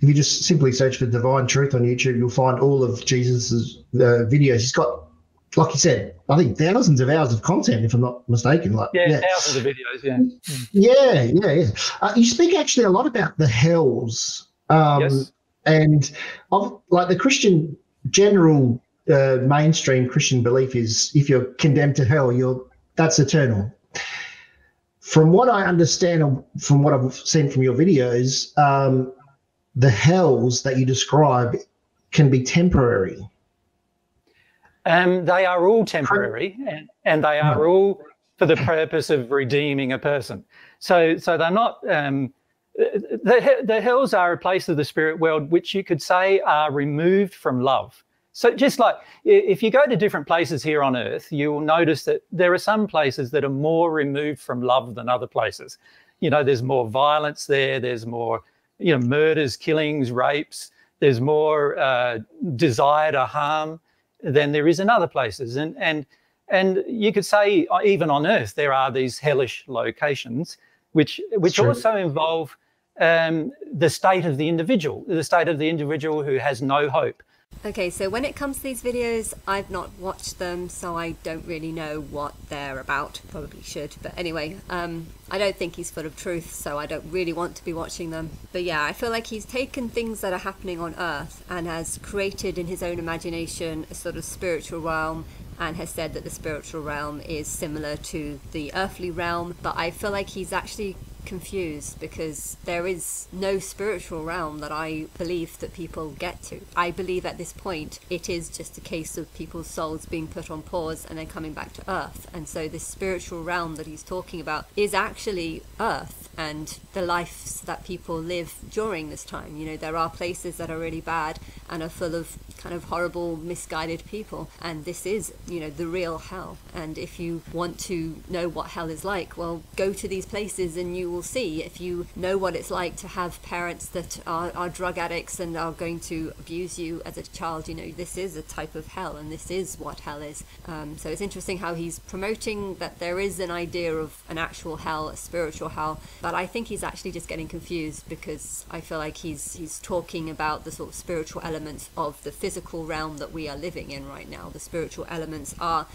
if you just simply search for Divine Truth on YouTube, you'll find all of Jesus's videos. He's got, like you said, I think thousands of hours of content, if I'm not mistaken. Like, Yeah, yeah, thousands of videos. Yeah. yeah. You speak actually a lot about the hells, Yes. and like the Christian general mainstream Christian belief is if you're condemned to hell, that's eternal. From what I understand, or from what I've seen from your videos, the hells that you describe can be temporary. They are all temporary, and they are all for the purpose of redeeming a person. So they're not. The hells are a place of the spirit world which you could say are removed from love. So just like if you go to different places here on earth, you will notice that there are some places that are more removed from love than other places. There's more violence there. There's more, murders, killings, rapes. There's more desire to harm than there is in other places. And you could say even on earth, there are these hellish locations, which also involve the state of the individual who has no hope. Okay, so when it comes to these videos, I've not watched them, so I don't really know what they're about. Probably should, but anyway, I don't think he's full of truth, so I don't really want to be watching them. But yeah, I feel like he's taken things that are happening on Earth and has created in his own imagination a sort of spiritual realm, and has said that the spiritual realm is similar to the earthly realm, but I feel like he's actually confused because there is no spiritual realm that I believe that people get to. I believe at this point it is just a case of people's souls being put on pause and then coming back to earth, and so this spiritual realm that he's talking about is actually earth and the lives that people live during this time. There are places that are really bad and are full of kind of horrible, misguided people, and this is the real hell. And if you want to know what hell is like, well, go to these places and you will see. If you know what it's like to have parents that are drug addicts and are going to abuse you as a child, this is a type of hell, and this is what hell is. So it's interesting how he's promoting that there is an idea of an actual hell, a spiritual hell, but I think he's actually just getting confused, because I feel like he's talking about the sort of spiritual elements of the physical realm that we are living in right now. The spiritual elements are,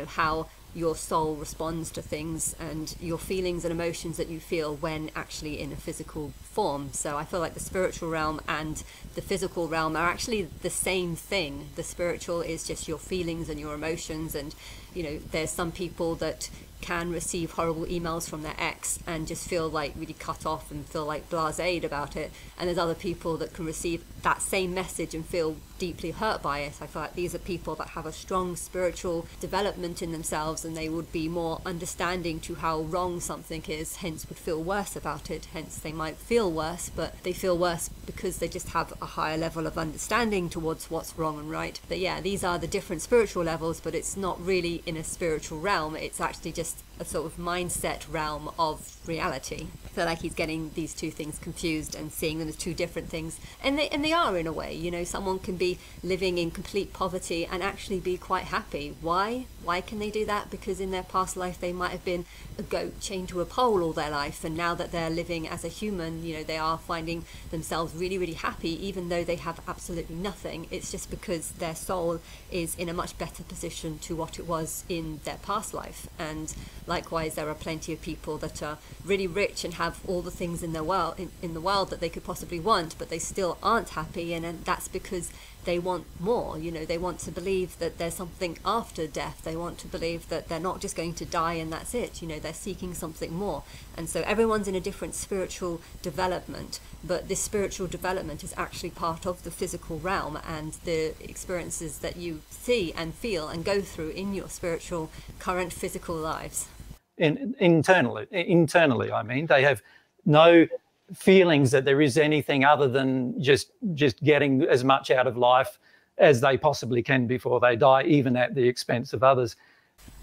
how your soul responds to things and your feelings and emotions that you feel when actually in a physical form. So I feel like the spiritual realm and the physical realm are actually the same thing. The spiritual is just your feelings and your emotions, and there's some people that can receive horrible emails from their ex and just feel like really cut off and feel like blasé about it, and there's other people that can receive that same message and feel deeply hurt by it. I feel like these are people that have a strong spiritual development in themselves, and they would be more understanding to how wrong something is, hence would feel worse about it. Hence they might feel worse, but they feel worse because they just have a higher level of understanding towards what's wrong and right. But yeah, these are the different spiritual levels, but it's not really in a spiritual realm. It's actually just a sort of mindset realm of reality. I feel like he's getting these two things confused and seeing them as two different things, and they are in a way. Someone can be living in complete poverty and actually be quite happy. Why can they do that? Because in their past life they might have been a goat chained to a pole all their life, and now that they're living as a human, they are finding themselves really, really happy even though they have absolutely nothing. It's just because their soul is in a much better position to what it was in their past life. And likewise, there are plenty of people that are really rich and have all the things in the world that they could possibly want, but they still aren't happy, and that's because they want more. They want to believe that there's something after death. They want to believe that they're not just going to die and that's it. They're seeking something more. And so everyone's in a different spiritual development, but this spiritual development is actually part of the physical realm, and the experiences that you see and feel and go through in your spiritual current physical lives. Internally, I mean, they have no feelings that there is anything other than just getting as much out of life as they possibly can before they die, even at the expense of others.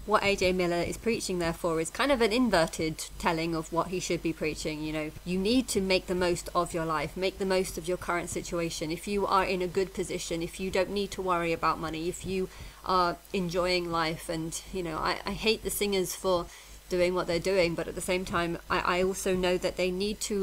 What AJ Miller is preaching, therefore, is kind of an inverted telling of what he should be preaching. You need to make the most of your life, make the most of your current situation. If you are in a good position, if you don't need to worry about money, if you are enjoying life, and I hate the singers for doing what they're doing, but at the same time I also know that they need to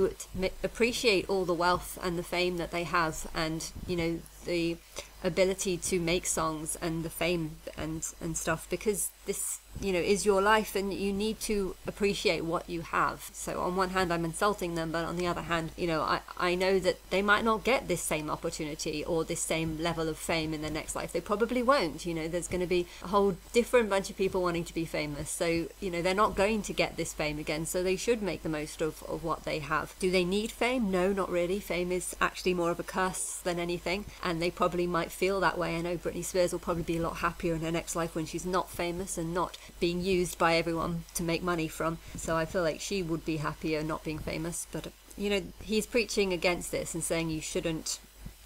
appreciate all the wealth and the fame that they have, and you know, the ability to make songs and the fame and stuff, because this, you know, is your life, and you need to appreciate what you have. So on one hand I'm insulting them, but on the other hand, you know, I know that they might not get this same opportunity or this same level of fame in their next life. They probably won't. You know, there's going to be a whole different bunch of people wanting to be famous, so you know, they're not going to get this fame again, so they should make the most of what they have. Do they need fame? No, not really. Fame is actually more of a curse than anything, and they probably might feel that way. I know Britney Spears will probably be a lot happier in her next life when she's not famous and not being used by everyone to make money from. So I feel like she would be happier not being famous. But you know, he's preaching against this and saying you shouldn't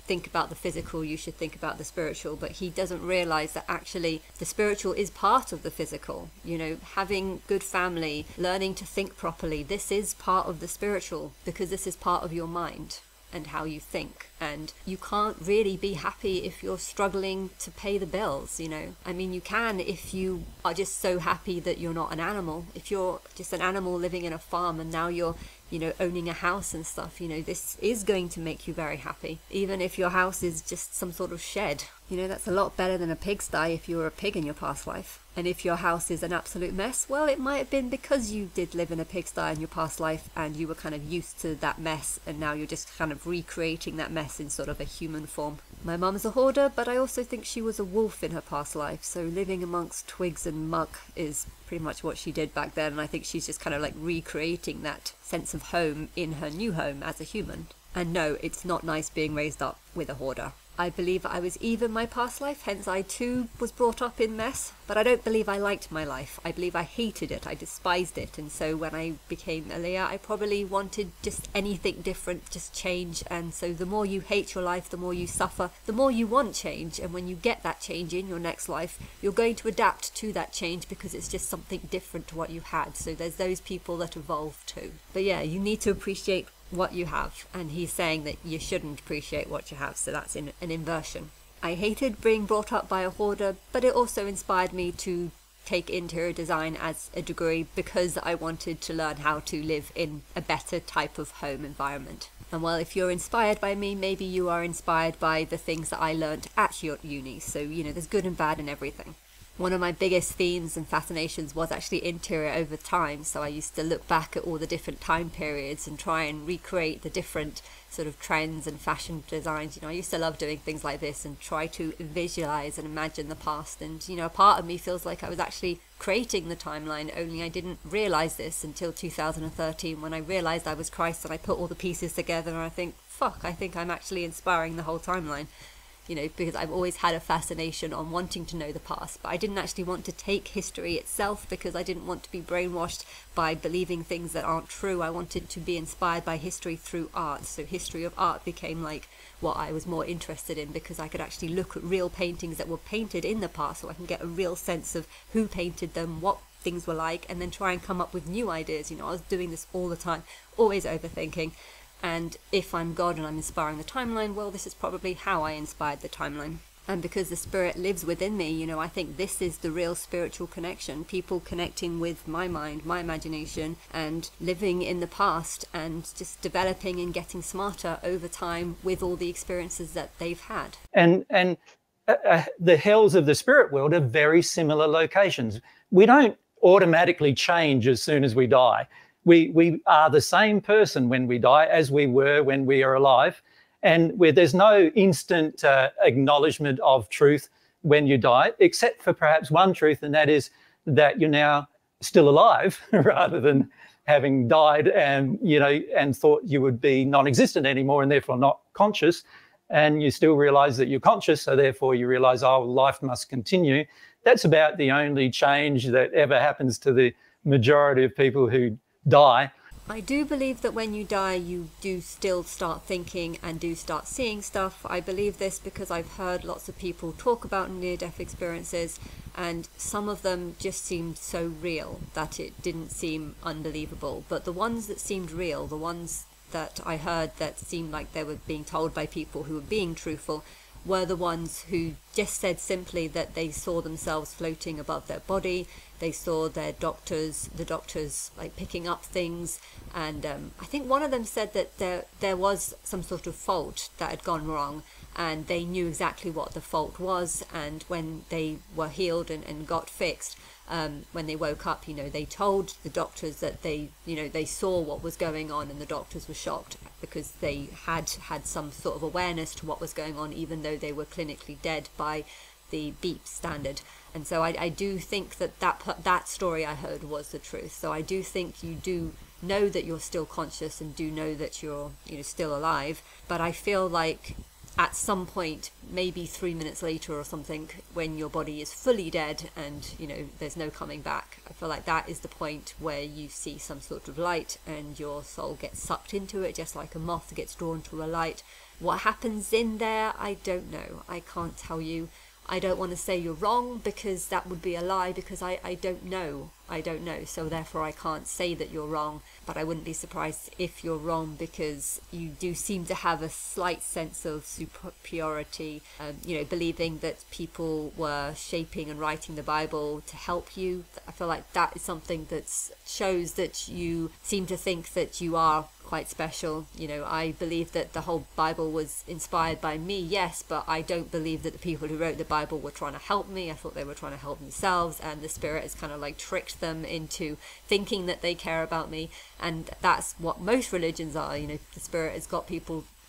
think about the physical, you should think about the spiritual, but he doesn't realize that actually the spiritual is part of the physical. You know, having good family, learning to think properly, this is part of the spiritual, because this is part of your mind and how you think. And you can't really be happy if you're struggling to pay the bills, you know. I mean, you can if you are just so happy that you're not an animal. If you're just an animal living in a farm and now you're, you know, owning a house and stuff, you know, this is going to make you very happy. Even if your house is just some sort of shed, you know, that's a lot better than a pigsty if you were a pig in your past life. And if your house is an absolute mess, well, it might have been because you did live in a pigsty in your past life and you were kind of used to that mess, and now you're just kind of recreating that mess in sort of a human form. My mum's a hoarder, but I also think she was a wolf in her past life, so living amongst twigs and muck is pretty much what she did back then, and I think she's just kind of like recreating that sense of home in her new home as a human. And no, it's not nice being raised up with a hoarder. I believe I was Eve in my past life, hence I too was brought up in mess, but I don't believe I liked my life. I believe I hated it, I despised it, and so when I became Aaliyah, I probably wanted just anything different, just change. And so the more you hate your life, the more you suffer, the more you want change, and when you get that change in your next life, you're going to adapt to that change because it's just something different to what you had. So there's those people that evolve too. But yeah, you need to appreciate what you have, and he's saying that you shouldn't appreciate what you have, so that's in an inversion. I hated being brought up by a hoarder, but it also inspired me to take interior design as a degree because I wanted to learn how to live in a better type of home environment. And well, if you're inspired by me, maybe you are inspired by the things that I learned at your uni, so you know, there's good and bad in everything. One of my biggest themes and fascinations was actually interior over time, so I used to look back at all the different time periods and try and recreate the different sort of trends and fashion designs. You know, I used to love doing things like this and try to visualize and imagine the past, and you know, a part of me feels like I was actually creating the timeline, only I didn't realize this until 2013 when I realized I was Christ and I put all the pieces together, and I think, fuck, I think I'm actually inspiring the whole timeline. You know, because I've always had a fascination on wanting to know the past, but I didn't actually want to take history itself because I didn't want to be brainwashed by believing things that aren't true. I wanted to be inspired by history through art, so history of art became like what I was more interested in, because I could actually look at real paintings that were painted in the past, so I can get a real sense of who painted them, what things were like, and then try and come up with new ideas. You know, I was doing this all the time, always overthinking. And if I'm God and I'm inspiring the timeline, well, this is probably how I inspired the timeline. And because the spirit lives within me, you know, I think this is the real spiritual connection. People connecting with my mind, my imagination, and living in the past and just developing and getting smarter over time with all the experiences that they've had. And the hells of the spirit world are very similar locations. We don't automatically change as soon as we die. We are the same person when we die as we were when we are alive, and where there's no instant acknowledgement of truth when you die, except for perhaps one truth, and that is that you're now still alive rather than having died and, you know, and thought you would be non-existent anymore and therefore not conscious, and you still realize that you're conscious, so therefore you realize, oh, life must continue. That's about the only change that ever happens to the majority of people who die. I do believe that when you die, you do still start thinking and do start seeing stuff. I believe this because I've heard lots of people talk about near-death experiences, and some of them just seemed so real that it didn't seem unbelievable. But the ones that seemed real, the ones that I heard that seemed like they were being told by people who were being truthful, were the ones who just said simply that they saw themselves floating above their body. They saw the doctors like picking up things, and I think one of them said that there was some sort of fault that had gone wrong, and they knew exactly what the fault was, and when they were healed and got fixed, when they woke up, they told the doctors that they saw what was going on, and the doctors were shocked because they had some sort of awareness to what was going on, even though they were clinically dead by the beep standard. And so I do think that story I heard was the truth. So I do think you do know that you're still conscious and do know that you're still alive, but I feel like at some point, maybe 3 minutes later or something, when your body is fully dead and there's no coming back, I feel like that is the point where you see some sort of light and your soul gets sucked into it, just like a moth gets drawn to a light. What happens in there, I don't know. I can't tell you. I don't want to say you're wrong, because that would be a lie, because I don't know. I don't know. So therefore I can't say that you're wrong, but I wouldn't be surprised if you're wrong, because you do seem to have a slight sense of superiority, believing that people were shaping and writing the Bible to help you. I feel like that is something that shows that you seem to think that you are quite special. I believe that the whole Bible was inspired by me, yes, but I don't believe that the people who wrote the Bible were trying to help me. I thought they were trying to help themselves, and the Spirit has kind of like tricked them into thinking that they care about me. And that's what most religions are. The Spirit has got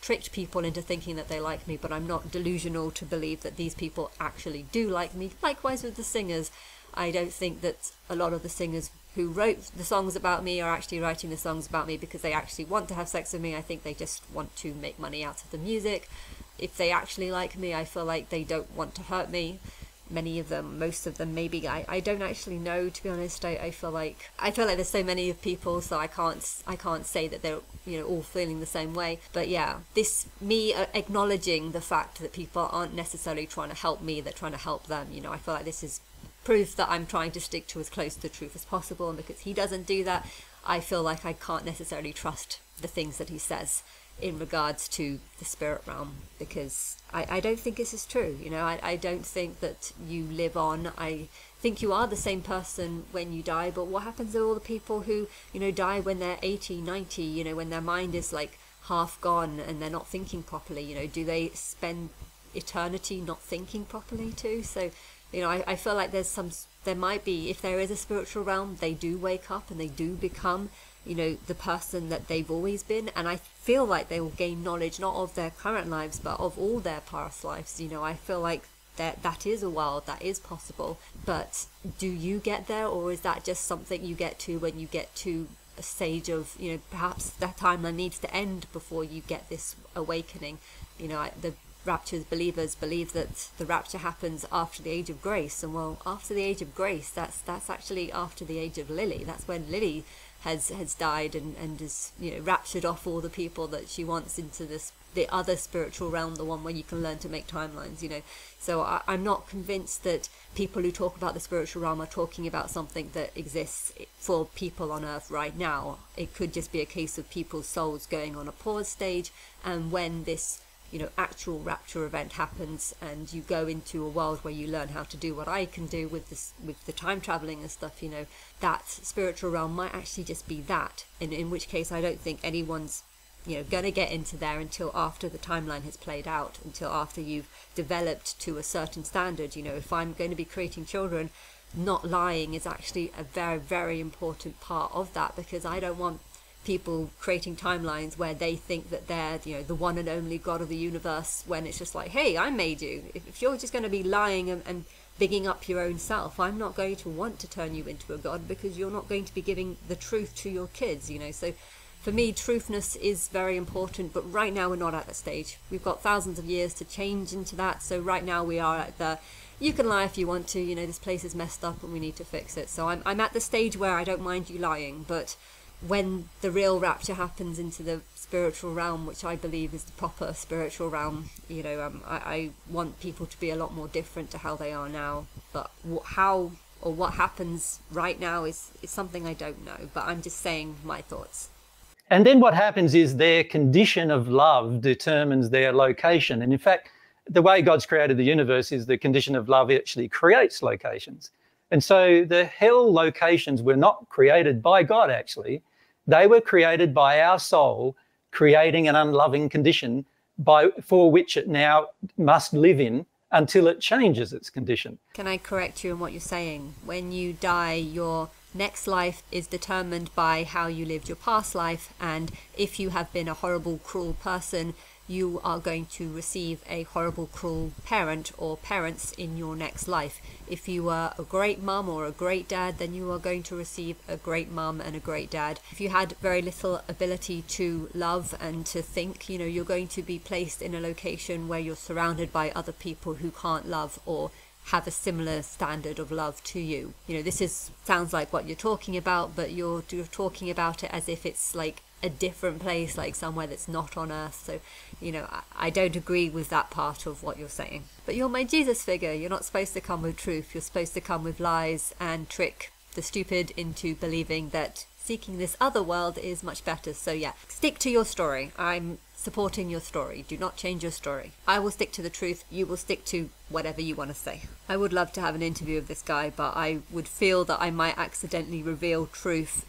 tricked people into thinking that they like me, but I'm not delusional to believe that these people actually do like me. Likewise with the singers. I don't think that a lot of the singers who wrote the songs about me are actually writing the songs about me because they actually want to have sex with me. I think they just want to make money out of the music. If they actually like me, I feel like they don't want to hurt me. Many of them, most of them, maybe. I don't actually know, to be honest. I feel like there's so many of people, so I can't say that they're all feeling the same way. But yeah, this me acknowledging the fact that people aren't necessarily trying to help me, they're trying to help them. I feel like this is proof that I'm trying to stick to as close to the truth as possible, and because he doesn't do that, I feel like I can't necessarily trust the things that he says in regards to the spirit realm, because I don't think this is true. I don't think that you live on. I think you are the same person when you die, but what happens to all the people who die when they're 80, 90, when their mind is like half gone and they're not thinking properly? Do they spend eternity not thinking properly too? So I feel like there might be, if there is a spiritual realm, they do wake up and they do become, the person that they've always been. And I feel like they will gain knowledge, not of their current lives, but of all their past lives. I feel like that is a world that is possible. But do you get there, or is that just something you get to when you get to a stage of, perhaps that timeline needs to end before you get this awakening? The Rapture's believers believe that the rapture happens after the age of grace, and well, after the age of grace, that's actually after the age of Lily. That's when Lily has died and is raptured off all the people that she wants into the other spiritual realm, the one where you can learn to make timelines. So I'm not convinced that people who talk about the spiritual realm are talking about something that exists for people on earth right now. It could just be a case of people's souls going on a pause stage, and when this actual rapture event happens and you go into a world where you learn how to do what I can do with the time traveling and stuff, that spiritual realm might actually just be that, in which case I don't think anyone's gonna get into there until after the timeline has played out, until after you've developed to a certain standard. If I'm going to be creating children, not lying is actually a very, very important part of that, because I don't want people creating timelines where they think that they're the one and only God of the universe, when it's just like, hey, I made you. If you're just going to be lying and bigging up your own self, I'm not going to want to turn you into a god, because you're not going to be giving the truth to your kids. So for me, truthness is very important, but right now we're not at that stage. We've got thousands of years to change into that. So right now we are at the, you can lie if you want to, this place is messed up and we need to fix it. So I'm at the stage where I don't mind you lying, but when the real rapture happens into the spiritual realm, which I believe is the proper spiritual realm, I want people to be a lot more different to how they are now. But how or what happens right now is something I don't know, but I'm just saying my thoughts. And then what happens is their condition of love determines their location. And in fact, the way God's created the universe is the condition of love actually creates locations. And so the hell locations were not created by God, actually. They were created by our soul creating an unloving condition for which it now must live in until it changes its condition. Can I correct you in what you're saying? When you die, your next life is determined by how you lived your past life, and if you have been a horrible, cruel person, you are going to receive a horrible, cruel parent or parents in your next life. If you were a great mum or a great dad, then you are going to receive a great mum and a great dad. If you had very little ability to love and to think, you know, you're going to be placed in a location where you're surrounded by other people who can't love or have a similar standard of love to you. You know, this sounds like what you're talking about, but you're talking about it as if it's like a different place, like somewhere that's not on earth. So, you know, I don't agree with that part of what you're saying. But you're my Jesus figure. You're not supposed to come with truth. You're supposed to come with lies and trick the stupid into believing that seeking this other world is much better. So yeah, stick to your story. I'm supporting your story. Do not change your story. I will stick to the truth. You will stick to whatever you want to say. I would love to have an interview of this guy, but I would feel that I might accidentally reveal truth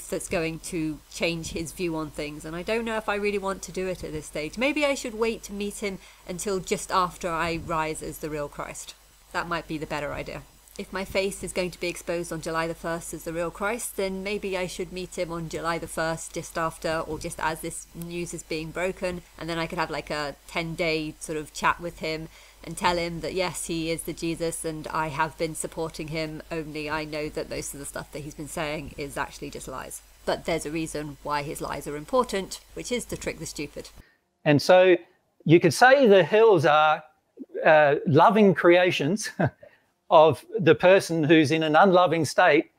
that's going to change his view on things, and I don't know if I really want to do it at this stage. Maybe I should wait to meet him until just after I rise as the real Christ. That might be the better idea. If my face is going to be exposed on July the 1st as the real Christ, then maybe I should meet him on July the 1st, just after, or just as this news is being broken, and then I could have like a 10-day sort of chat with him and tell him that yes, he is the Jesus and I have been supporting him, only I know that most of the stuff that he's been saying is actually just lies. But there's a reason why his lies are important, which is to trick the stupid. And so you could say the hills are loving creations of the person who's in an unloving state,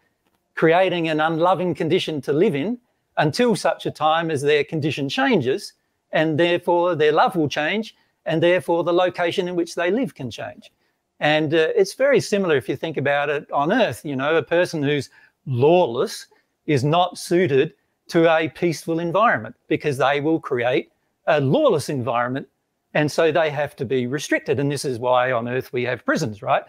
creating an unloving condition to live in until such a time as their condition changes, and therefore their love will change, and therefore the location in which they live can change. And it's very similar if you think about it on earth. You know, a person who's lawless is not suited to a peaceful environment because they will create a lawless environment, and so they have to be restricted. And this is why on earth we have prisons, right?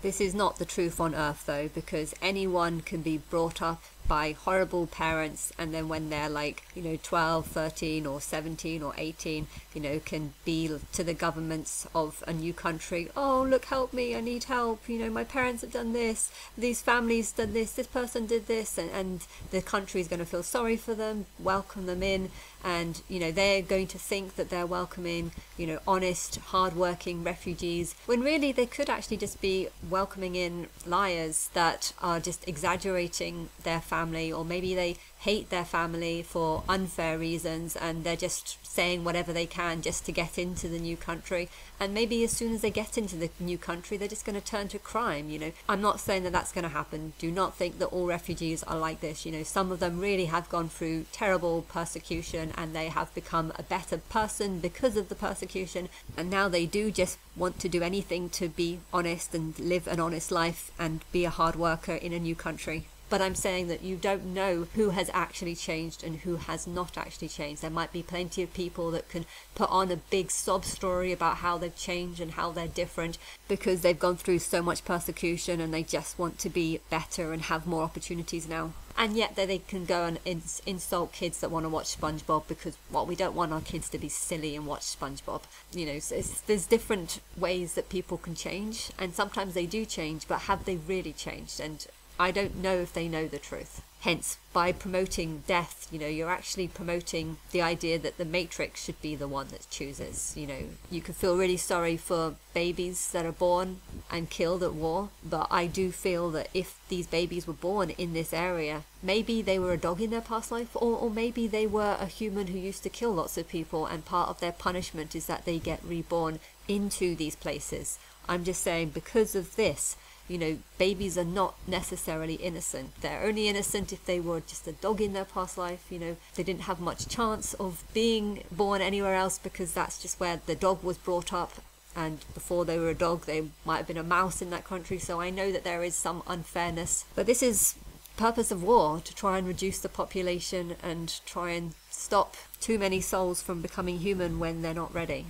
This is not the truth on earth though, because anyone can be brought up by horrible parents, and then when they're like, you know, 12, 13 or 17 or 18, you know, can be to the governments of a new country, oh look, help me, I need help, you know, my parents have done this, these families done this person did this, and the country is going to feel sorry for them, welcome them in, and you know, they're going to think that they're welcoming, you know, honest, hard-working refugees, when really they could actually just be welcoming in liars that are just exaggerating their family, or maybe they hate their family for unfair reasons and they're just saying whatever they can just to get into the new country, and maybe as soon as they get into the new country they're just going to turn to crime. You know, I'm not saying that that's going to happen. Do not think that all refugees are like this. You know, some of them really have gone through terrible persecution and they have become a better person because of the persecution, and now they do just want to do anything to be honest and live an honest life and be a hard worker in a new country. But I'm saying that you don't know who has actually changed and who has not actually changed. There might be plenty of people that can put on a big sob story about how they've changed and how they're different because they've gone through so much persecution and they just want to be better and have more opportunities now. And yet they can go and insult kids that want to watch SpongeBob because, well, we don't want our kids to be silly and watch SpongeBob. You know, so there's different ways that people can change, and sometimes they do change, but have they really changed? And I don't know if they know the truth. Hence, by promoting death, you know, you're actually promoting the idea that the Matrix should be the one that chooses. You know, you could feel really sorry for babies that are born and killed at war, but I do feel that if these babies were born in this area, maybe they were a dog in their past life, or maybe they were a human who used to kill lots of people, and part of their punishment is that they get reborn into these places. I'm just saying, because of this, you know, babies are not necessarily innocent. They're only innocent if they were just a dog in their past life. You know, they didn't have much chance of being born anywhere else because that's just where the dog was brought up. And before they were a dog, they might have been a mouse in that country. So I know that there is some unfairness. But this is the purpose of war, to try and reduce the population and try and stop too many souls from becoming human when they're not ready.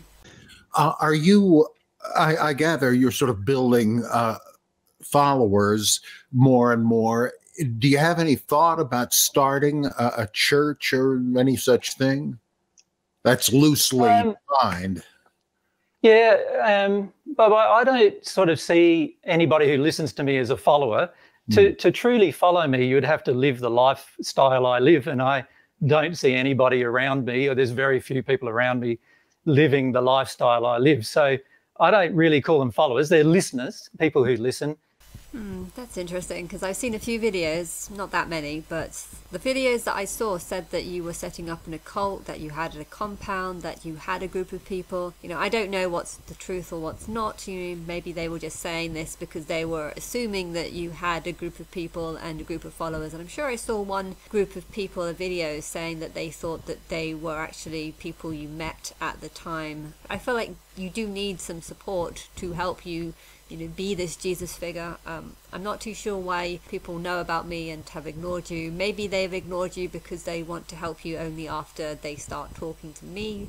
Are you I gather you're sort of building followers more and more. Do you have any thought about starting a church or any such thing? That's loosely defined. Yeah, but I don't sort of see anybody who listens to me as a follower. To truly follow me, you would have to live the lifestyle I live, and I don't see anybody around me, or there's very few people around me living the lifestyle I live. So I don't really call them followers. They're listeners, people who listen. That's interesting, because I've seen a few videos, not that many, but the videos that I saw said that you were setting up an occult, that you had a compound, that you had a group of people. You know, I don't know what's the truth or what's not. You know, maybe they were just saying this because they were assuming that you had a group of people and a group of followers. And I'm sure I saw one group of people, a video, saying that they thought that they were actually people you met at the time. I feel like you do need some support to help you, you know, be this Jesus figure. I'm not too sure why people know about me and have ignored you. Maybe they've ignored you because they want to help you only after they start talking to me.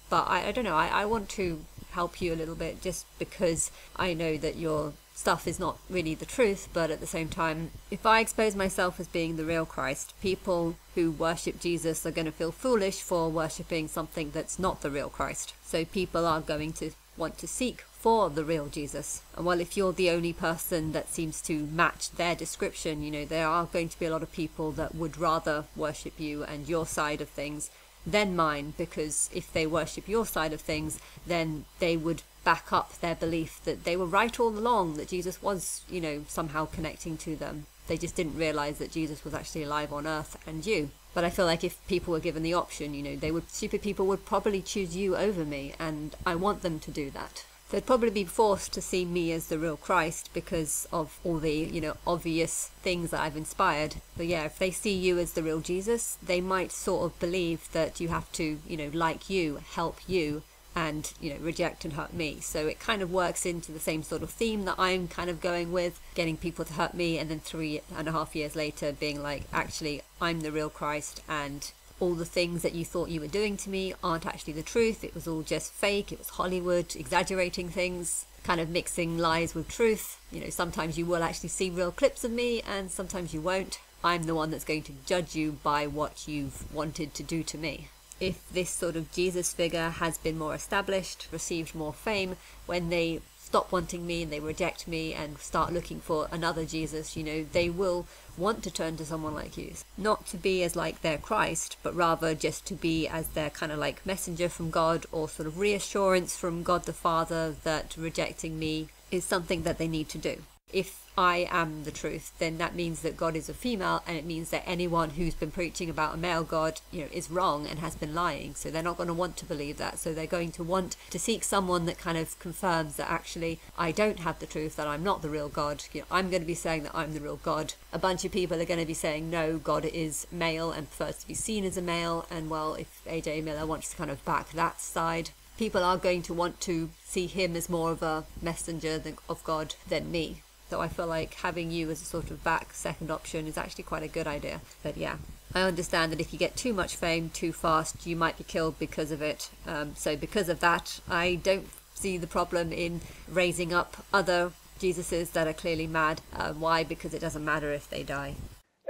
But I don't know, I want to help you a little bit, just because I know that your stuff is not really the truth. But at the same time, if I expose myself as being the real Christ, people who worship Jesus are going to feel foolish for worshipping something that's not the real Christ. So people are going to want to seek for the real Jesus. And well, if you're the only person that seems to match their description, you know, there are going to be a lot of people that would rather worship you and your side of things than mine, because if they worship your side of things, then they would back up their belief that they were right all along, that Jesus was, you know, somehow connecting to them. They just didn't realize that Jesus was actually alive on earth and you. But I feel like if people were given the option, you know, stupid people would probably choose you over me, and I want them to do that. They'd probably be forced to see me as the real Christ because of all the, you know, obvious things that I've inspired. But yeah, if they see you as the real Jesus, they might sort of believe that you have to, you know, like you, help you, and, you know, reject and hurt me. So it kind of works into the same sort of theme that I'm kind of going with, getting people to hurt me, and then 3.5 years later being like, actually, I'm the real Christ, and all the things that you thought you were doing to me aren't actually the truth. It was all just fake. It was Hollywood exaggerating things, kind of mixing lies with truth. You know, sometimes you will actually see real clips of me, and sometimes you won't. I'm the one that's going to judge you by what you've wanted to do to me. If this sort of Jesus figure has been more established, received more fame, when they stop wanting me and they reject me and start looking for another Jesus, you know, they will want to turn to someone like you. Not to be as like their Christ, but rather just to be as their kind of like messenger from God, or sort of reassurance from God the Father that rejecting me is something that they need to do. If I am the truth, then that means that God is a female, and it means that anyone who's been preaching about a male God, you know, is wrong and has been lying. So they're not going to want to believe that. So they're going to want to seek someone that kind of confirms that actually I don't have the truth, that I'm not the real God. You know, I'm going to be saying that I'm the real God. A bunch of people are going to be saying no, God is male and prefers to be seen as a male. And well, if AJ Miller wants to kind of back that side, people are going to want to see him as more of a messenger of God than me. So I feel like having you as a sort of second option is actually quite a good idea. But yeah, I understand that if you get too much fame too fast, you might be killed because of it. So because of that, I don't see the problem in raising up other Jesuses that are clearly mad. Why? Because it doesn't matter if they die.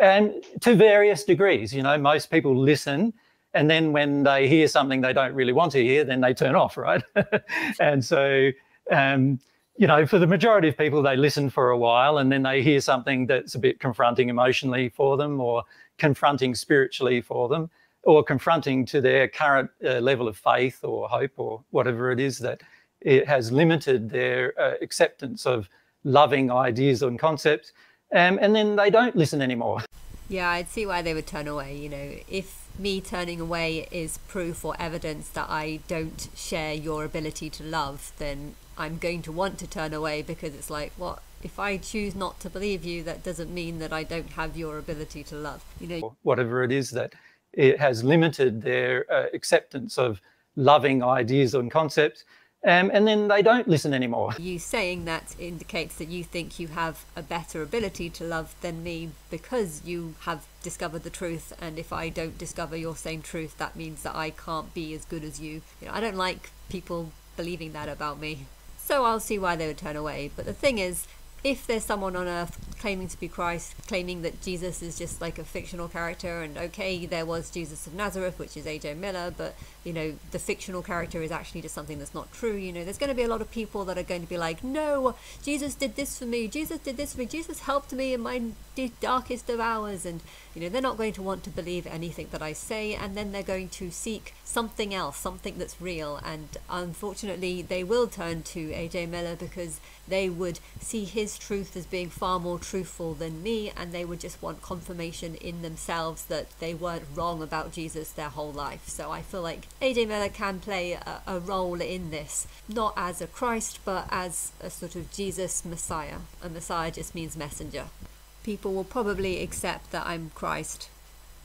And to various degrees, you know, most people listen, and then when they hear something they don't really want to hear, then they turn off, right? And so, you know, for the majority of people, they listen for a while, and then they hear something that's a bit confronting emotionally for them, or confronting spiritually for them, or confronting to their current level of faith or hope or whatever it is, that it has limited their acceptance of loving ideas and concepts, and then they don't listen anymore. Yeah, I'd see why they would turn away. You know, if me turning away is proof or evidence that I don't share your ability to love, then I'm going to want to turn away, because it's like, what? If I choose not to believe you, that doesn't mean that I don't have your ability to love. You know, whatever it is, that it has limited their acceptance of loving ideas and concepts, and then they don't listen anymore. You saying that indicates that you think you have a better ability to love than me, because you have discovered the truth, and if I don't discover your same truth, that means that I can't be as good as you. You know, I don't like people believing that about me. So I'll see why they would turn away. But the thing is, if there's someone on earth claiming to be Christ, claiming that Jesus is just like a fictional character, and okay, there was Jesus of Nazareth, which is AJ Miller, but you know, the fictional character is actually just something that's not true, you know, there's going to be a lot of people that are going to be like, no, Jesus did this for me, Jesus did this for me, Jesus helped me in my darkest of hours, and you know, they're not going to want to believe anything that I say, and then they're going to seek something else, something that's real, and unfortunately they will turn to AJ Miller because they would see his truth as being far more truthful than me, and they would just want confirmation in themselves that they weren't wrong about Jesus their whole life. So I feel like AJ Miller can play a role in this, not as a Christ, but as a sort of Jesus Messiah. A Messiah just means messenger. People will probably accept that I'm Christ,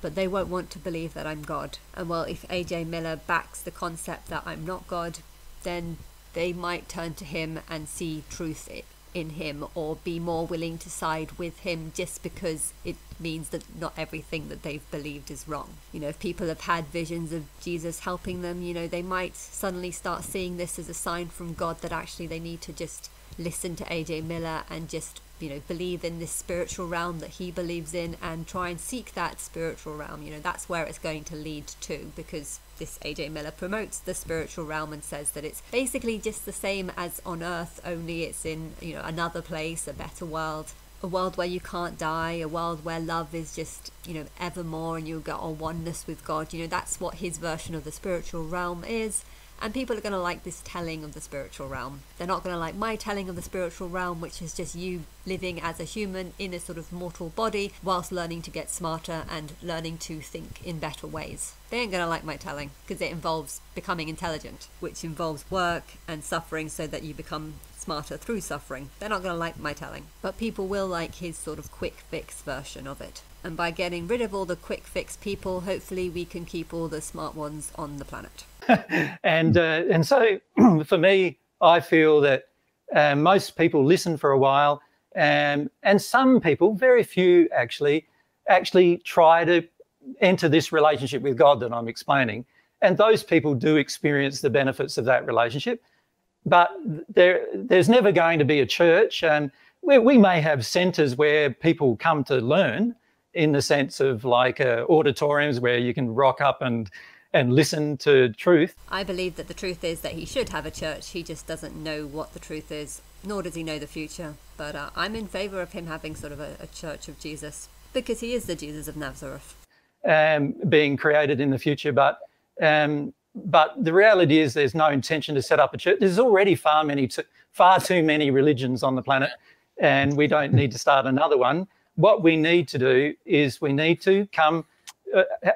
but they won't want to believe that I'm God. And well, if AJ Miller backs the concept that I'm not God, then they might turn to him and see truth in him, or be more willing to side with him just because it means that not everything that they've believed is wrong. You know, if people have had visions of Jesus helping them, you know, they might suddenly start seeing this as a sign from God that actually they need to just listen to AJ Miller and just, you know, believe in this spiritual realm that he believes in and try and seek that spiritual realm. You know, that's where it's going to lead to, because this AJ Miller promotes the spiritual realm and says that it's basically just the same as on earth, only it's in, you know, another place, a better world, a world where you can't die, a world where love is just, you know, evermore, and you'll get a oneness with God. You know, that's what his version of the spiritual realm is. And people are going to like this telling of the spiritual realm. They're not going to like my telling of the spiritual realm, which is just you living as a human in a sort of mortal body whilst learning to get smarter and learning to think in better ways. They ain't going to like my telling because it involves becoming intelligent, which involves work and suffering so that you become smarter through suffering. They're not going to like my telling. But people will like his sort of quick fix version of it. And by getting rid of all the quick fix people, hopefully we can keep all the smart ones on the planet. And so for me, I feel that most people listen for a while, and some people, very few actually try to enter this relationship with God that I'm explaining. And those people do experience the benefits of that relationship. But there's never going to be a church, and we may have centres where people come to learn, in the sense of like auditoriums where you can rock up and listen to truth. I believe that the truth is that he should have a church. He just doesn't know what the truth is, nor does he know the future. But I'm in favour of him having sort of a church of Jesus, because he is the Jesus of Nazareth. Being created in the future, but the reality is there's no intention to set up a church. There's already far too many religions on the planet, and we don't need to start another one. What we need to do is we need to come,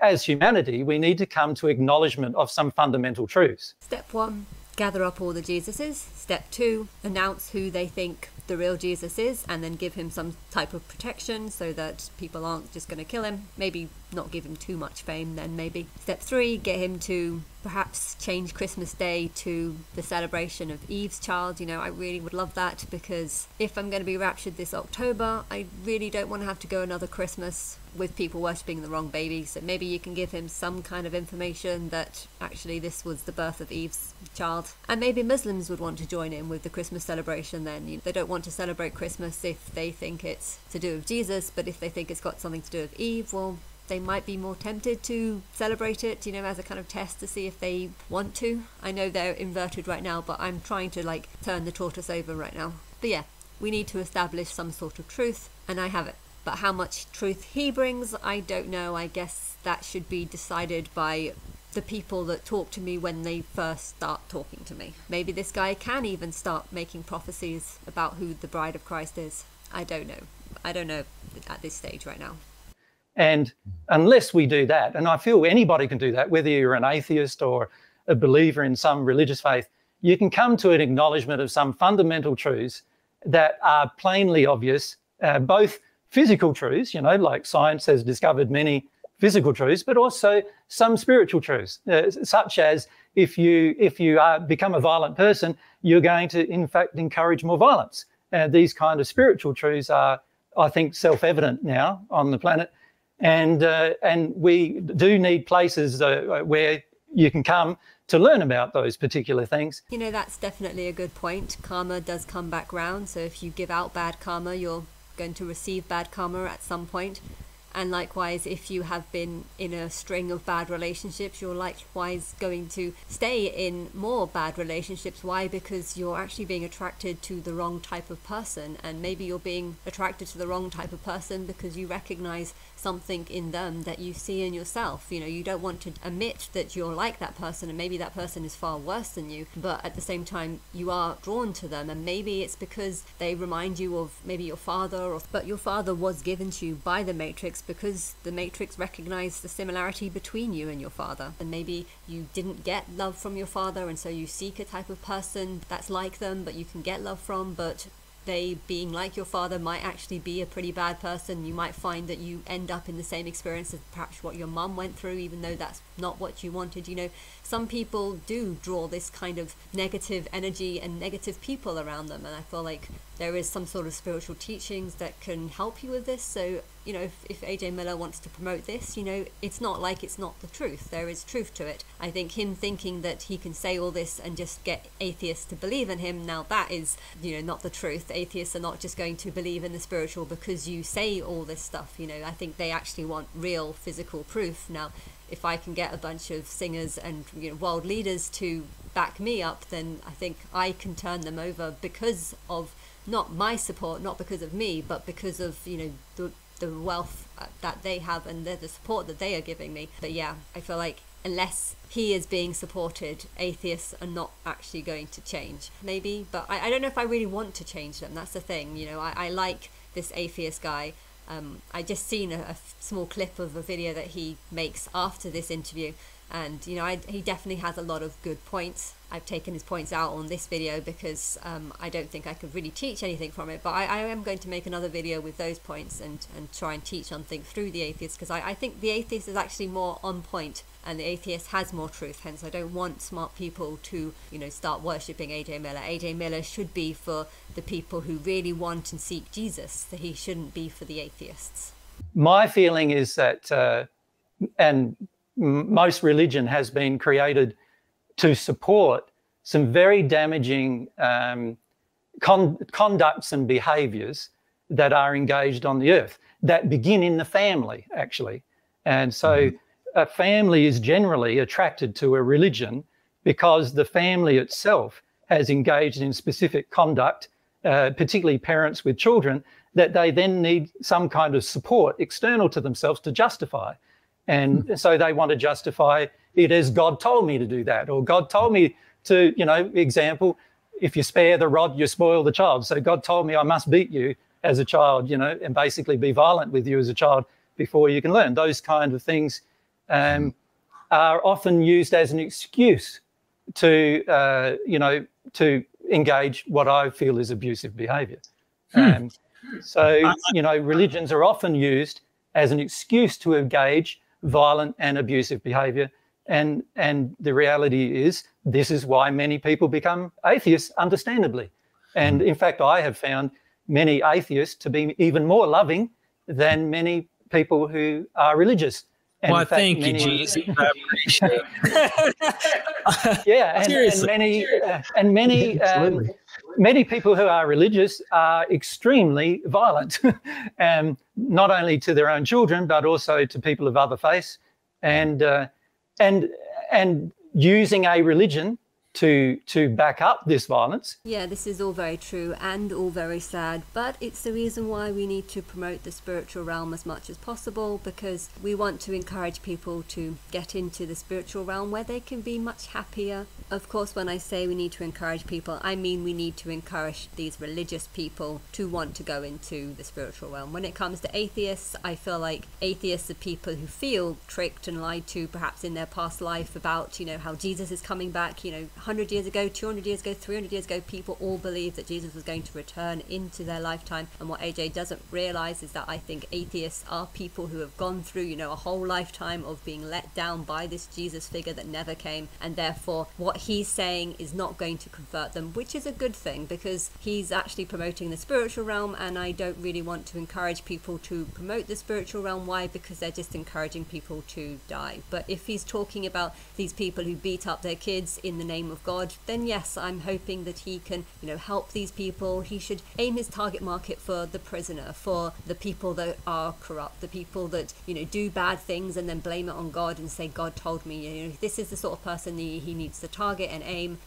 as humanity, we need to come to acknowledgement of some fundamental truths. Step 1, gather up all the Jesuses. Step 2, announce who they think the real Jesus is, and then give him some type of protection so that people aren't just going to kill him. Maybe not give him too much fame then, maybe. Step 3, get him to perhaps change Christmas Day to the celebration of Eve's child. You know, I really would love that, because if I'm going to be raptured this October, I really don't want to have to go another Christmas with people worshipping the wrong baby. So maybe you can give him some kind of information that actually this was the birth of Eve's child. And maybe Muslims would want to join in with the Christmas celebration then. You know, they don't want to celebrate Christmas if they think it's to do with Jesus, but if they think it's got something to do with Eve, well, they might be more tempted to celebrate it, you know, as a kind of test to see if they want to. I know they're inverted right now, but I'm trying to like turn the tortoise over right now. But yeah, we need to establish some sort of truth, and I have it. But how much truth he brings, I don't know. I guess that should be decided by the people that talk to me when they first start talking to me. Maybe this guy can even start making prophecies about who the bride of Christ is. I don't know. I don't know at this stage right now. And unless we do that, and I feel anybody can do that, whether you're an atheist or a believer in some religious faith, you can come to an acknowledgement of some fundamental truths that are plainly obvious, both physical truths, you know, like science has discovered many physical truths, but also some spiritual truths, such as if you become a violent person, you're going to, in fact, encourage more violence. These kind of spiritual truths are, I think, self-evident now on the planet. And we do need places where you can come to learn about those particular things. You know, that's definitely a good point. Karma does come back round. So if you give out bad karma, you're going to receive bad karma at some point. And likewise, if you have been in a string of bad relationships, you're likewise going to stay in more bad relationships. Why? Because you're actually being attracted to the wrong type of person. And maybe you're being attracted to the wrong type of person because you recognize something in them that you see in yourself. You know, you don't want to admit that you're like that person, and maybe that person is far worse than you, but at the same time you are drawn to them. And maybe it's because they remind you of maybe your father, but your father was given to you by the Matrix because the Matrix recognized the similarity between you and your father. And maybe you didn't get love from your father, and so you seek a type of person that's like them but you can get love from, but they, being like your father, might actually be a pretty bad person. You might find that you end up in the same experience as perhaps what your mum went through, even though that's not what you wanted. You know, some people do draw this kind of negative energy and negative people around them, and I feel like there is some sort of spiritual teachings that can help you with this. So, you know, if AJ Miller wants to promote this, you know, it's not like it's not the truth. There is truth to it. I think him thinking that he can say all this and just get atheists to believe in him, now that is, you know, not the truth. Atheists are not just going to believe in the spiritual because you say all this stuff. You know, I think they actually want real physical proof. Now, if I can get a bunch of singers and, you know, world leaders to back me up, then I think I can turn them over because of not my support, not because of me, but because of, you know, the wealth that they have and the support that they are giving me. But yeah, I feel like unless he is being supported, atheists are not actually going to change. Maybe, but I don't know if I really want to change them. That's the thing. You know, I like this atheist guy. I just seen a small clip of a video that he makes after this interview, and you know, he definitely has a lot of good points. I've taken his points out on this video because I don't think I could really teach anything from it, but I am going to make another video with those points and try and teach something through the atheist, because I think the atheist is actually more on point and the atheist has more truth. Hence I don't want smart people to, you know, start worshipping AJ Miller. AJ Miller should be for the people who really want and seek Jesus. He shouldn't be for the atheists. My feeling is that and most religion has been created to support some very damaging conducts and behaviours that are engaged on the earth that begin in the family, actually. And so a family is generally attracted to a religion because the family itself has engaged in specific conduct, particularly parents with children, that they then need some kind of support external to themselves to justify. And so they want to justify it as God told me to do that, or God told me to, you know, example, if you spare the rod, you spoil the child. So God told me I must beat you as a child, you know, and basically be violent with you as a child before you can learn. Those kind of things are often used as an excuse to, you know, to engage what I feel is abusive behaviour. So, you know, religions are often used as an excuse to engage violent and abusive behaviour. And the reality is this is why many people become atheists, understandably. And in fact, I have found many atheists to be even more loving than many people who are religious. And well, in fact, thank you, Jesus. I appreciate it. Yeah, and many people who are religious are extremely violent, not only to their own children but also to people of other faiths, and using a religion to back up this violence. Yeah, this is all very true and all very sad, but it's the reason why we need to promote the spiritual realm as much as possible, because we want to encourage people to get into the spiritual realm where they can be much happier. Of course, when I say we need to encourage people, I mean we need to encourage these religious people to want to go into the spiritual realm. When it comes to atheists, I feel like atheists are people who feel tricked and lied to perhaps in their past life about, you know, how Jesus is coming back, you know, 100 years ago, 200 years ago, 300 years ago, people all believed that Jesus was going to return into their lifetime. And what AJ doesn't realize is that I think atheists are people who have gone through, you know, a whole lifetime of being let down by this Jesus figure that never came, and therefore what he's saying is not going to convert them, which is a good thing, because he's actually promoting the spiritual realm, and I don't really want to encourage people to promote the spiritual realm. Why? Because they're just encouraging people to die. But if he's talking about these people who beat up their kids in the name of God, then yes, I'm hoping that he can, you know, help these people. He should aim his target market for the prisoner, for the people that are corrupt, the people that, you know, do bad things and then blame it on God and say, God told me. You know, this is the sort of person he needs to target and aim.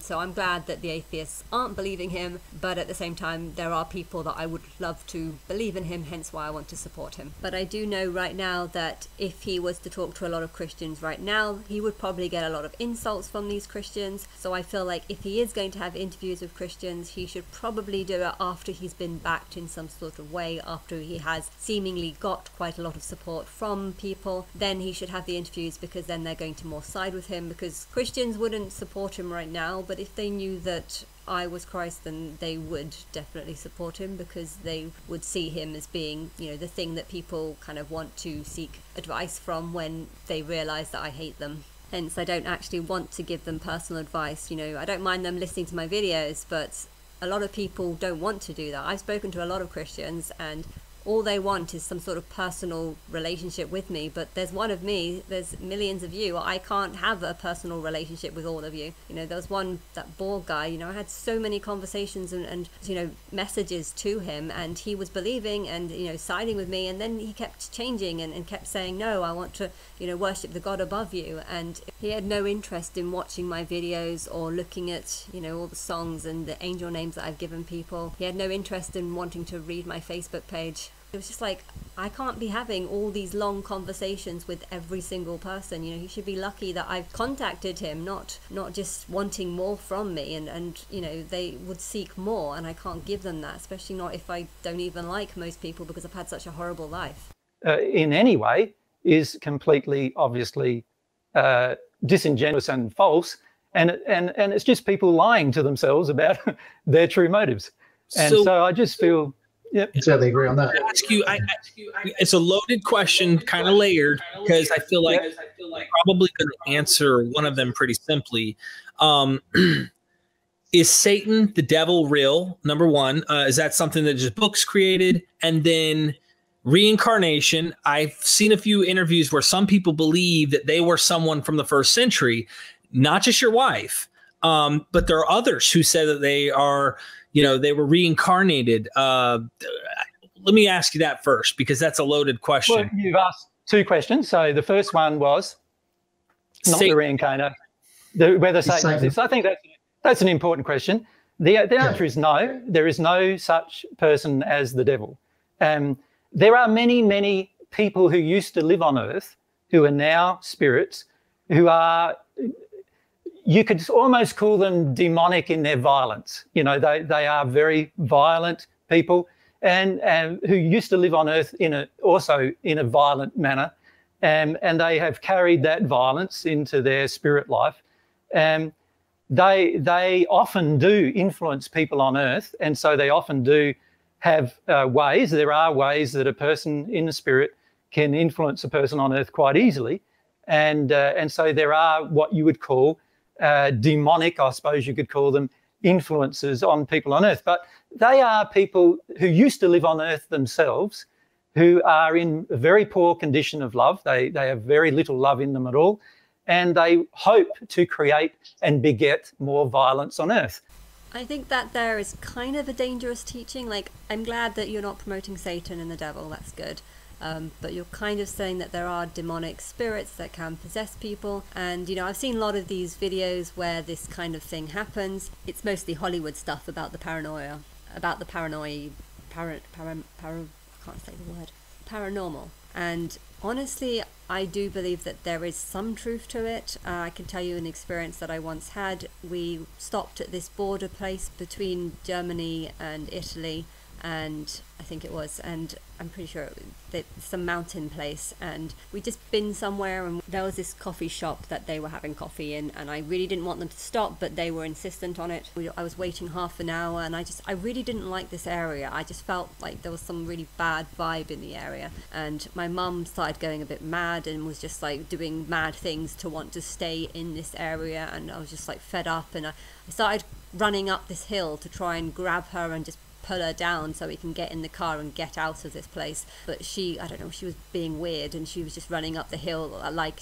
So I'm glad that the atheists aren't believing him, but at the same time there are people that I would love to believe in him, hence why I want to support him. But I do know right now that if he was to talk to a lot of Christians right now, he would probably get a lot of insults from these Christians. So I feel like if he is going to have interviews with Christians, he should probably do it after he's been backed in some sort of way, after he has seemingly got quite a lot of support from people. Then he should have the interviews, because then they're going to more side with him, because Christians wouldn't support him right now, but if they knew that I was Christ, then they would definitely support him, because they would see him as being, you know, the thing that people kind of want to seek advice from when they realize that I hate them. Hence, I don't actually want to give them personal advice. You know, I don't mind them listening to my videos, but a lot of people don't want to do that. I've spoken to a lot of Christians, and all they want is some sort of personal relationship with me, but there's one of me, there's millions of you. I can't have a personal relationship with all of you. You know, there was one, that Borg guy, you know, I had so many conversations and you know, messages to him, and he was believing and, you know, siding with me, and then he kept changing and kept saying, no, I want to, you know, worship the God above you. And he had no interest in watching my videos or looking at, you know, all the songs and the angel names that I've given people. He had no interest in wanting to read my Facebook page. It was just like, I can't be having all these long conversations with every single person. You know, he should be lucky that I've contacted him, not just wanting more from me, and you know, they would seek more, and I can't give them that, especially not if I don't even like most people, because I've had such a horrible life. In any way is completely, obviously, disingenuous and false, and it's just people lying to themselves about their true motives. And so I just feel, yep. Certainly agree on that. I ask you, it's a loaded question, kind of layered, because I feel like I'm probably going to answer one of them pretty simply. Is Satan, the devil, real? Number one, is that something that just books created? And then reincarnation. I've seen a few interviews where some people believe that they were someone from the first century, not just your wife, but there are others who say that they are, you know, they were reincarnated. Let me ask you that first, because that's a loaded question. Well, you've asked two questions. So the first one was not the reincarnate, whether Satan exists. I think that's an important question. The answer is no. There is no such person as the devil. There are many, many people who used to live on earth who are now spirits, who are, you could almost call them demonic in their violence. You know, they are very violent people, and who used to live on earth also in a violent manner, and they have carried that violence into their spirit life. They often do influence people on earth, and so they often do have ways. There are ways that a person in the spirit can influence a person on earth quite easily, and so there are what you would call demonic, I suppose you could call them, influences on people on earth. But they are people who used to live on earth themselves, who are in a very poor condition of love. They have very little love in them at all, and they hope to create and beget more violence on earth. I think that there is kind of a dangerous teaching. Like, I'm glad that you're not promoting Satan and the devil, that's good. But you're kind of saying that there are demonic spirits that can possess people. And, you know, I've seen a lot of these videos where this kind of thing happens. It's mostly Hollywood stuff about the paranoia, about the paranormal. And honestly, I do believe that there is some truth to it. I can tell you an experience that I once had. We stopped at this border place between Germany and Italy, and I think it was, and I'm pretty sure that some mountain place, and we just been somewhere, and there was this coffee shop that they were having coffee in, and I really didn't want them to stop, but they were insistent on it. I was waiting half an hour, and I really didn't like this area. I just felt like there was some really bad vibe in the area, and my mum started going a bit mad and was just like doing mad things to want to stay in this area, and I was just like fed up, and I started running up this hill to try and grab her and just pull her down so we can get in the car and get out of this place. But she, I don't know, she was being weird, and she was just running up the hill like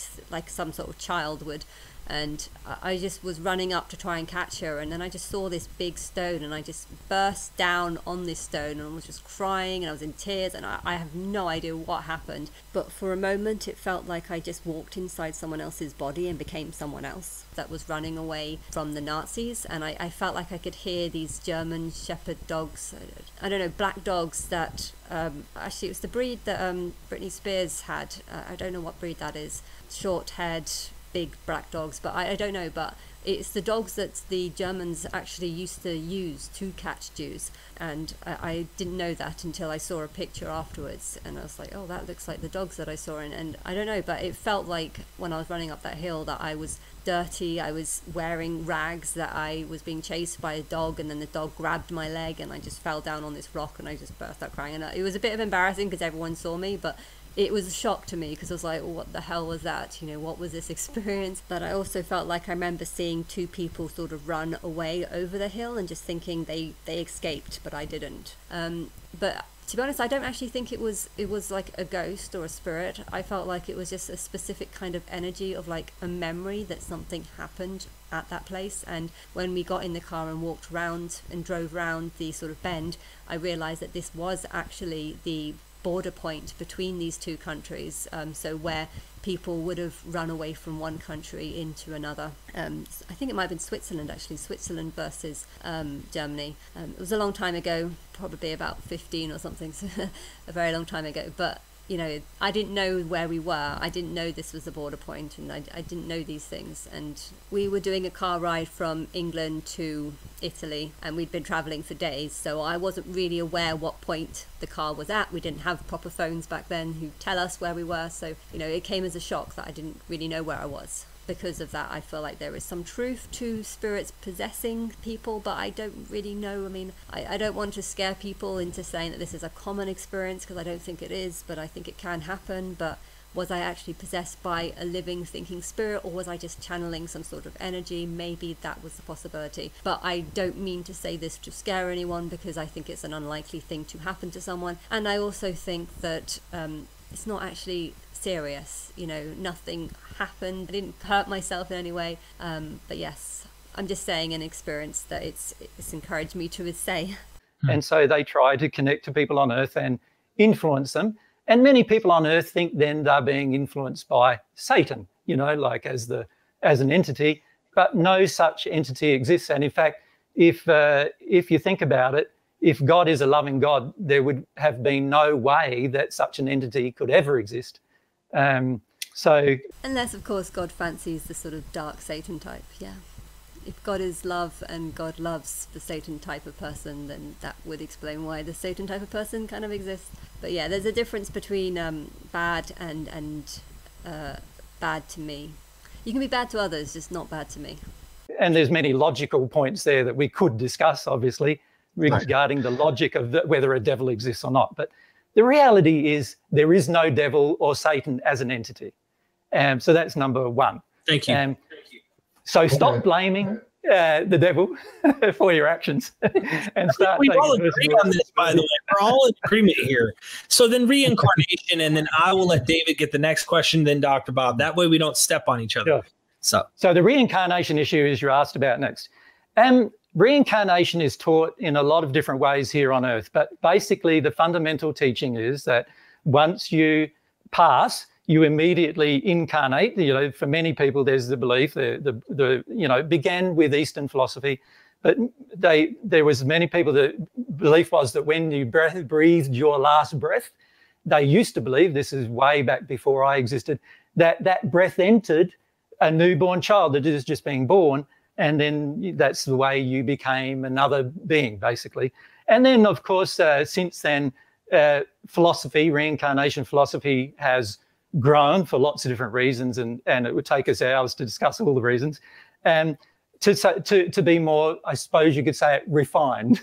some sort of child would, and I just was running up to try and catch her, and then I just saw this big stone, and I just burst down on this stone, and I was just crying, and I was in tears, and I have no idea what happened, but for a moment it felt like I just walked inside someone else's body and became someone else that was running away from the Nazis. And I felt like I could hear these German shepherd dogs, I don't know, black dogs that actually it was the breed that Britney Spears had. I don't know what breed that is, short-haired big black dogs, but I don't know, but it's the dogs that the Germans actually used to use to catch Jews, and I didn't know that until I saw a picture afterwards, and I was like, oh, that looks like the dogs that I saw, and I don't know, but it felt like when I was running up that hill that I was dirty, I was wearing rags, that I was being chased by a dog, and then the dog grabbed my leg, and I just fell down on this rock, and I just burst out crying, and it was a bit of embarrassing because everyone saw me, but it was a shock to me because I was like, what the hell was that? You know, what was this experience? But I also felt like I remember seeing two people sort of run away over the hill and just thinking they escaped, but I didn't. But to be honest, I don't actually think it was like a ghost or a spirit. I felt like it was just a specific kind of energy of like a memory that something happened at that place. And when we got in the car and walked around and drove around the sort of bend, I realized that this was actually the border point between these two countries, so where people would have run away from one country into another. I think it might have been Switzerland, actually, Switzerland versus Germany. It was a long time ago, probably about 15 or something, so a very long time ago, but you know, I didn't know where we were. I didn't know this was the border point, and I didn't know these things. And we were doing a car ride from England to Italy, and we'd been traveling for days, so I wasn't really aware what point the car was at. We didn't have proper phones back then who tell us where we were, so you know, it came as a shock that I didn't really know where I was. Because of that, I feel like there is some truth to spirits possessing people, but I don't really know. I mean, I don't want to scare people into saying that this is a common experience, because I don't think it is, but I think it can happen. But was I actually possessed by a living, thinking spirit, or was I just channeling some sort of energy? Maybe that was the possibility. But I don't mean to say this to scare anyone, because I think it's an unlikely thing to happen to someone. And I also think that it's not actually serious, you know, nothing happened, I didn't hurt myself in any way, but yes, I'm just saying an experience that it's encouraged me to say. And so they try to connect to people on earth and influence them, and many people on earth think then they're being influenced by Satan, you know, like as an entity, but no such entity exists. And in fact, if you think about it, if God is a loving God, there would have been no way that such an entity could ever exist. So unless, of course, God fancies the sort of dark Satan type, yeah. If God is love and God loves the Satan type of person, then that would explain why the Satan type of person kind of exists. But yeah, there's a difference between bad and bad to me. You can be bad to others, just not bad to me. And there's many logical points there that we could discuss, obviously, regarding the logic of whether a devil exists or not. But the reality is there is no devil or Satan as an entity. So that's number one. Thank you. So stop blaming the devil for your actions and start. We all agree on this, by the way. We're all in agreement here. So then reincarnation, and then I will let David get the next question, then Dr. Bob. That way we don't step on each other. Sure. So the reincarnation issue is you're asked about next. Reincarnation is taught in a lot of different ways here on Earth, but basically the fundamental teaching is that once you pass, you immediately incarnate. You know, for many people, there's the belief, began with Eastern philosophy, but there was many people that belief was that when you breathed your last breath, they used to believe, this is way back before I existed, that breath entered a newborn child that is just being born, and then that's the way you became another being, basically. And then, of course, since then, philosophy, reincarnation philosophy, has grown for lots of different reasons, and it would take us hours to discuss all the reasons. To be more, I suppose you could say, refined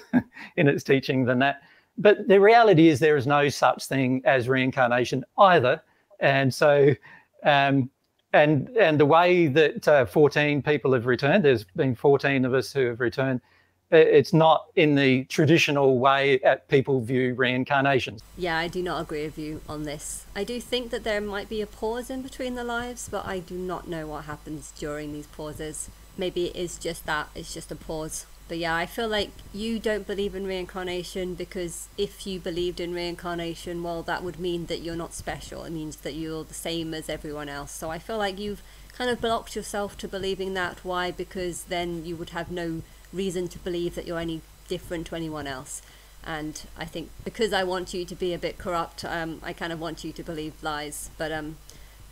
in its teaching than that. But the reality is there is no such thing as reincarnation either. And so, and the way that 14 people have returned, there's been 14 of us who have returned, it's not in the traditional way that people view reincarnation. Yeah, I do not agree with you on this. I do think that there might be a pause in between the lives, but I do not know what happens during these pauses. Maybe it is just that, it's just a pause. But yeah, I feel like you don't believe in reincarnation because if you believed in reincarnation, well, that would mean that you're not special. It means that you're the same as everyone else. So I feel like you've kind of blocked yourself to believing that. Why? Because then you would have no reason to believe that you're any different to anyone else. And I think because I want you to be a bit corrupt, I kind of want you to believe lies. But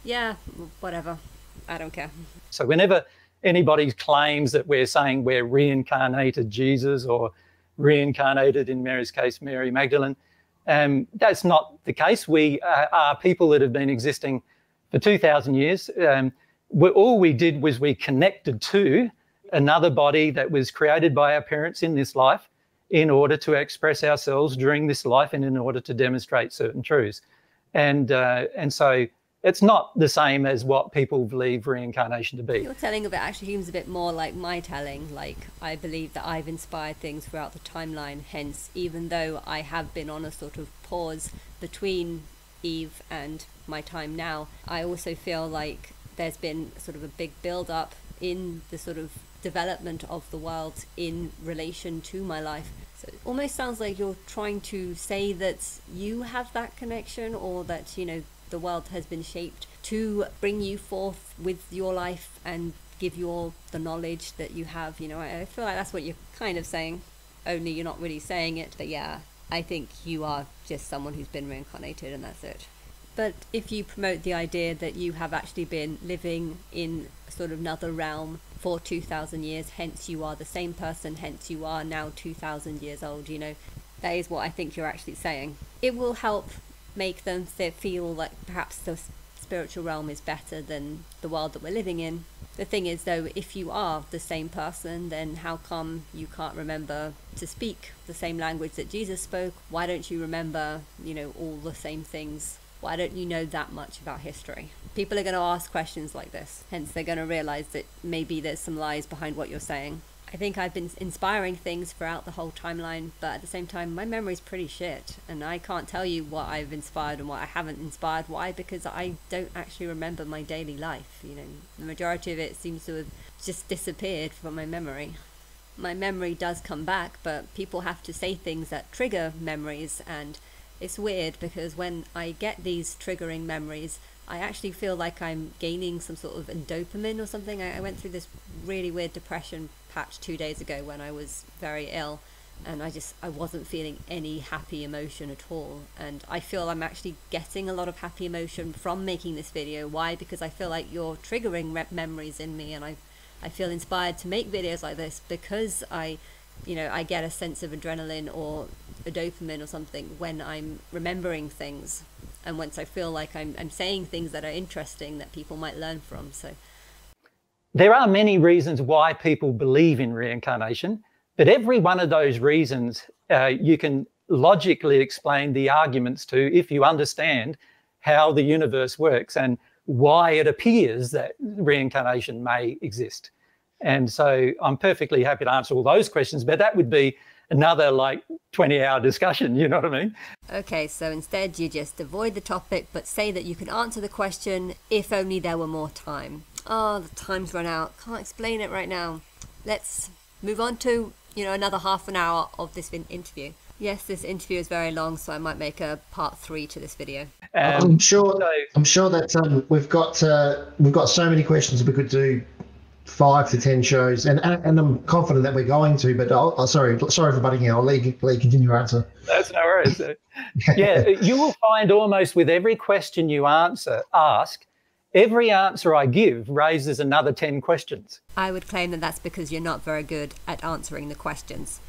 yeah, whatever. I don't care. So whenever anybody claims that we're saying we're reincarnated Jesus or reincarnated, in Mary's case, Mary Magdalene, that's not the case. We are people that have been existing for 2,000 years. All we did was we connected to another body that was created by our parents in this life in order to express ourselves during this life and in order to demonstrate certain truths. And so it's not the same as what people believe reincarnation to be. Your telling of it actually seems a bit more like my telling. Like, I believe that I've inspired things throughout the timeline. Hence, even though I have been on a sort of pause between Eve and my time now, I also feel like there's been sort of a big build-up in the sort of development of the world in relation to my life. So it almost sounds like you're trying to say that you have that connection, or that, you know, the world has been shaped to bring you forth with your life and give you all the knowledge that you have. You know, I feel like that's what you're kind of saying, only you're not really saying it. But yeah, I think you are just someone who's been reincarnated, and that's it. But if you promote the idea that you have actually been living in sort of another realm for 2,000 years, hence you are the same person, hence you are now 2,000 years old, you know, that is what I think you're actually saying. It will help make them feel like perhaps the spiritual realm is better than the world that we're living in. The thing is, though, if you are the same person, then how come you can't remember to speak the same language that Jesus spoke? Why don't you remember, you know, all the same things? Why don't you know that much about history? People are going to ask questions like this, hence they're going to realize that maybe there's some lies behind what you're saying. I think I've been inspiring things throughout the whole timeline, but at the same time, my memory's pretty shit, and I can't tell you what I've inspired and what I haven't inspired. Why? Because I don't actually remember my daily life. You know, the majority of it seems to have just disappeared from my memory. My memory does come back, but people have to say things that trigger memories, and it's weird because when I get these triggering memories, I actually feel like I'm gaining some sort of dopamine or something. I went through this really weird depression patch 2 days ago when I was very ill, and I wasn't feeling any happy emotion at all, and I feel I'm actually getting a lot of happy emotion from making this video. Why? Because I feel like you're triggering memories in me, and I feel inspired to make videos like this because I get a sense of adrenaline or a dopamine or something when I'm remembering things, and once I feel like I'm saying things that are interesting that people might learn from. So there are many reasons why people believe in reincarnation, but every one of those reasons you can logically explain the arguments to if you understand how the universe works and why it appears that reincarnation may exist. And so I'm perfectly happy to answer all those questions, but that would be another like 20-hour discussion, you know what I mean? Okay, so instead you just avoid the topic, but say that you could answer the question if only there were more time. Oh, the time's run out. Can't explain it right now. Let's move on to, another half an hour of this interview. Yes, this interview is very long, so I might make a part 3 to this video. I'm sure that we've got so many questions we could do 5 to 10 shows, and I'm confident that we're going to. But sorry for butting in. I'll let you continue your answer. That's no worries. Yeah, you will find almost with every question you ask, every answer I give raises another 10 questions. I would claim that that's because you're not very good at answering the questions.